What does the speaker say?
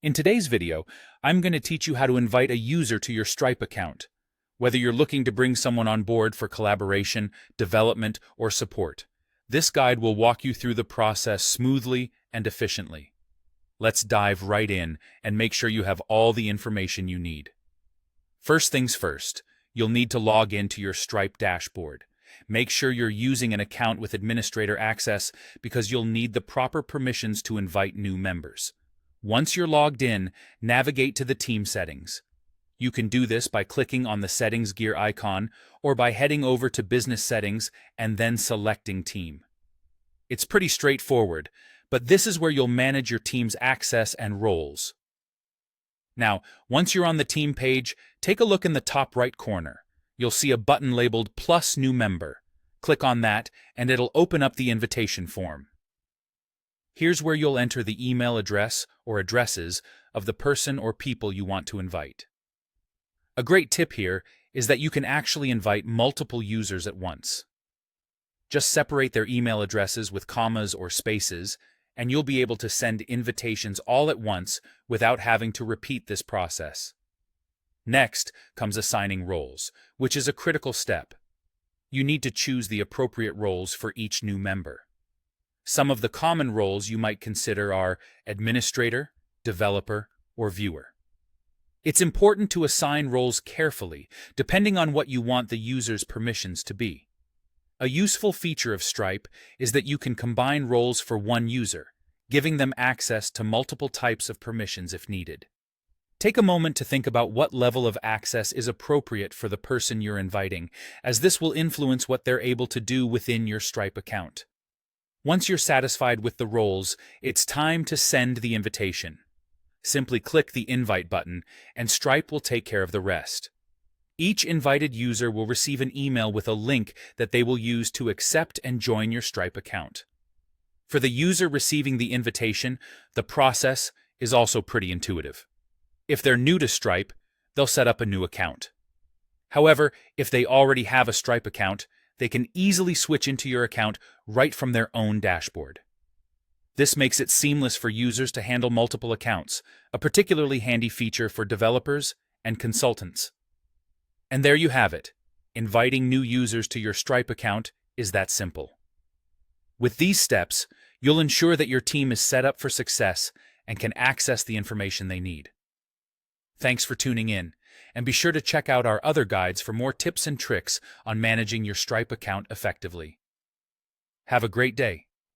In today's video, I'm going to teach you how to invite a user to your Stripe account, whether you're looking to bring someone on board for collaboration, development, or support. This guide will walk you through the process smoothly and efficiently. Let's dive right in and make sure you have all the information you need. First things first, you'll need to log into your Stripe dashboard. Make sure you're using an account with administrator access because you'll need the proper permissions to invite new members. Once you're logged in, navigate to the team settings. You can do this by clicking on the settings gear icon or by heading over to business settings and then selecting team. It's pretty straightforward, but this is where you'll manage your team's access and roles. Now, once you're on the team page, take a look in the top right corner. You'll see a button labeled Plus New Member. Click on that and it'll open up the invitation form. Here's where you'll enter the email address or addresses of the person or people you want to invite. A great tip here is that you can actually invite multiple users at once. Just separate their email addresses with commas or spaces, and you'll be able to send invitations all at once without having to repeat this process. Next comes assigning roles, which is a critical step. You need to choose the appropriate roles for each new member. Some of the common roles you might consider are administrator, developer, or viewer. It's important to assign roles carefully, depending on what you want the user's permissions to be. A useful feature of Stripe is that you can combine roles for one user, giving them access to multiple types of permissions if needed. Take a moment to think about what level of access is appropriate for the person you're inviting, as this will influence what they're able to do within your Stripe account. Once you're satisfied with the roles, it's time to send the invitation. Simply click the Invite button, and Stripe will take care of the rest. Each invited user will receive an email with a link that they will use to accept and join your Stripe account. For the user receiving the invitation, the process is also pretty intuitive. If they're new to Stripe, they'll set up a new account. However, if they already have a Stripe account, they can easily switch into your account right from their own dashboard. This makes it seamless for users to handle multiple accounts, a particularly handy feature for developers and consultants. And there you have it. Inviting new users to your Stripe account is that simple. With these steps, you'll ensure that your team is set up for success and can access the information they need. Thanks for tuning in, and be sure to check out our other guides for more tips and tricks on managing your Stripe account effectively. Have a great day.